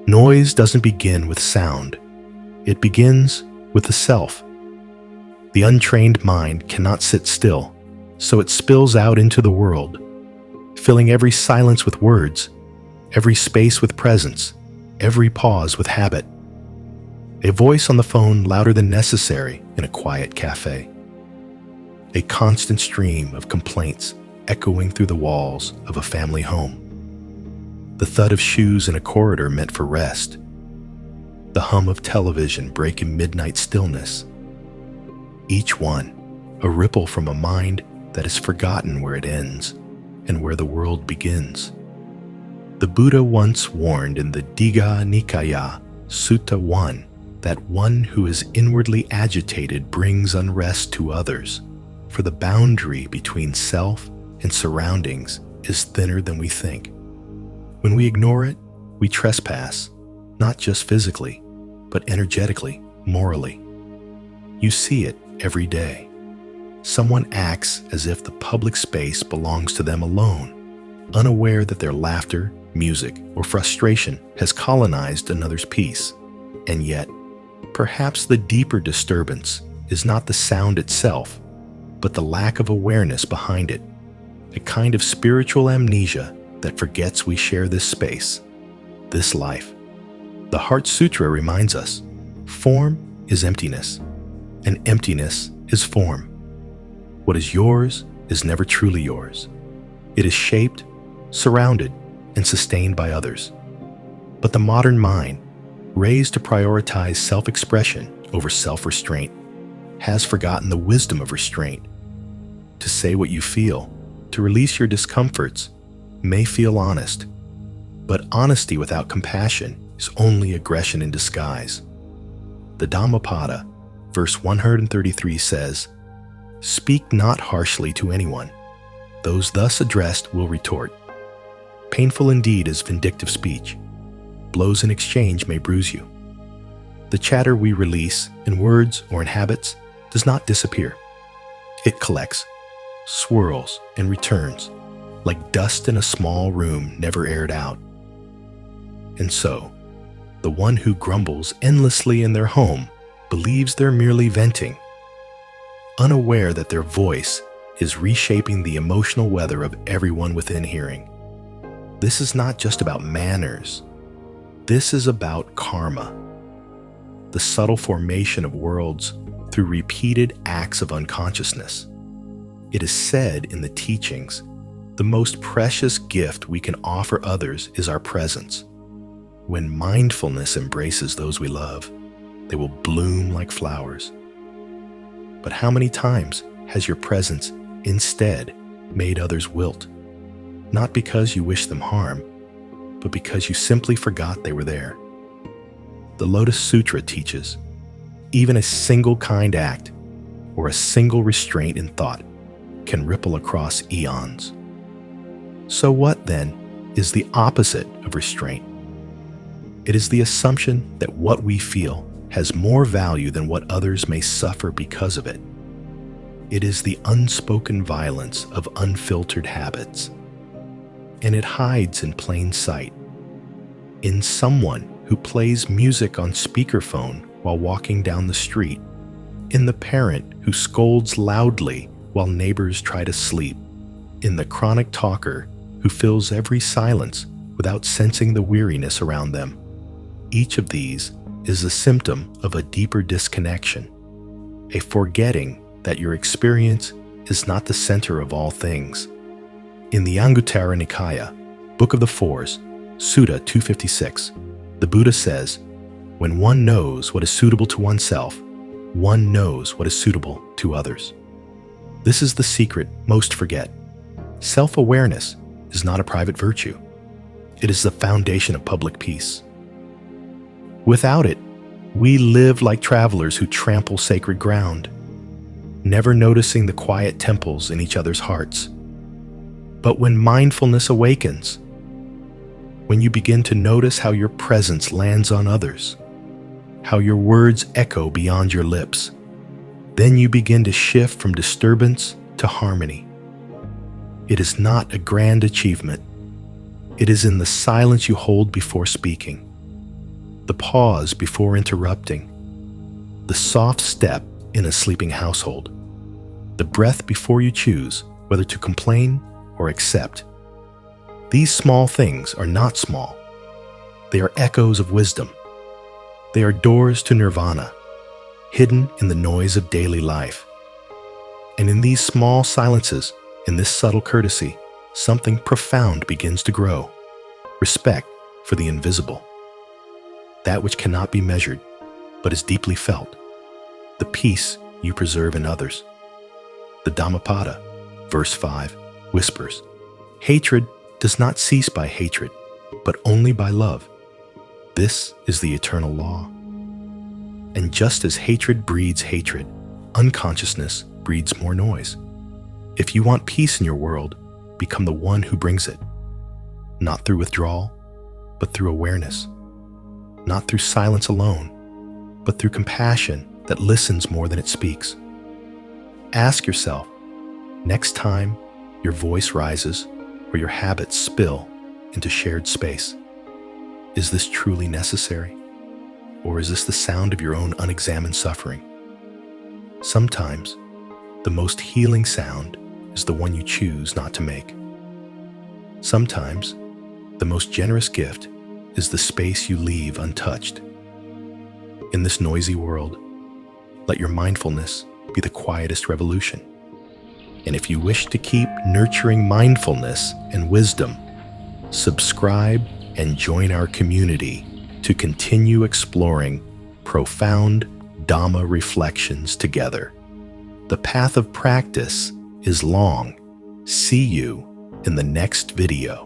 Noise doesn't begin with sound. It begins with the self. The untrained mind cannot sit still, so it spills out into the world, filling every silence with words, every space with presence, every pause with habit. A voice on the phone louder than necessary in a quiet cafe. A constant stream of complaints echoing through the walls of a family home. The thud of shoes in a corridor meant for rest. The hum of television breaking midnight stillness. Each one, a ripple from a mind that has forgotten where it ends and where the world begins. The Buddha once warned in the Digha Nikaya, Sutta 1, that one who is inwardly agitated brings unrest to others, for the boundary between self and surroundings is thinner than we think. When we ignore it, we trespass, not just physically, but energetically, morally. You see it every day. Someone acts as if the public space belongs to them alone, unaware that their laughter, music, or frustration has colonized another's peace. And yet, perhaps the deeper disturbance is not the sound itself, but the lack of awareness behind it, a kind of spiritual amnesia that forgets we share this space, this life. The Heart Sutra reminds us, form is emptiness, and emptiness is form. What is yours is never truly yours. It is shaped, surrounded, and sustained by others. But the modern mind, raised to prioritize self-expression over self-restraint, has forgotten the wisdom of restraint. To say what you feel, to release your discomforts, may feel honest, but honesty without compassion is only aggression in disguise. The Dhammapada, verse 133 says, "Speak not harshly to anyone. Those thus addressed will retort. Painful indeed is vindictive speech. Blows in exchange may bruise you." The chatter we release in words or in habits does not disappear. It collects, swirls, and returns, like dust in a small room never aired out. And so, the one who grumbles endlessly in their home believes they're merely venting, unaware that their voice is reshaping the emotional weather of everyone within hearing. This is not just about manners. This is about karma, the subtle formation of worlds through repeated acts of unconsciousness. It is said in the teachings, the most precious gift we can offer others is our presence. When mindfulness embraces those we love, they will bloom like flowers. But how many times has your presence instead made others wilt? Not because you wish them harm, but because you simply forgot they were there. The Lotus Sutra teaches, even a single kind act or a single restraint in thought can ripple across eons. So what, then, is the opposite of restraint? It is the assumption that what we feel has more value than what others may suffer because of it. It is the unspoken violence of unfiltered habits. And it hides in plain sight. In someone who plays music on speakerphone while walking down the street. In the parent who scolds loudly while neighbors try to sleep. In the chronic talker who fills every silence without sensing the weariness around them. Each of these is a symptom of a deeper disconnection, a forgetting that your experience is not the center of all things. In the Anguttara Nikaya, Book of the Fours, Sutta 256, the Buddha says, "When one knows what is suitable to oneself, one knows what is suitable to others." This is the secret most forget. Self-awareness is not a private virtue. It is the foundation of public peace. Without it, we live like travelers who trample sacred ground, never noticing the quiet temples in each other's hearts. But when mindfulness awakens, when you begin to notice how your presence lands on others, how your words echo beyond your lips, then you begin to shift from disturbance to harmony. It is not a grand achievement. It is in the silence you hold before speaking, the pause before interrupting, the soft step in a sleeping household, the breath before you choose whether to complain or accept. These small things are not small. They are echoes of wisdom. They are doors to Nirvana, hidden in the noise of daily life. And in these small silences, in this subtle courtesy, something profound begins to grow. Respect for the invisible. That which cannot be measured, but is deeply felt. The peace you preserve in others. The Dhammapada, verse 5, whispers, hatred does not cease by hatred, but only by love. This is the eternal law. And just as hatred breeds hatred, unconsciousness breeds more noise. If you want peace in your world, become the one who brings it. Not through withdrawal, but through awareness. Not through silence alone, but through compassion that listens more than it speaks. Ask yourself, next time your voice rises or your habits spill into shared space, is this truly necessary? Or is this the sound of your own unexamined suffering? Sometimes, the most healing sound is the one you choose not to make. Sometimes, the most generous gift is the space you leave untouched. In this noisy world, let your mindfulness be the quietest revolution. And if you wish to keep nurturing mindfulness and wisdom, subscribe and join our community to continue exploring profound Dhamma reflections together. The path of practice is long. See you in the next video.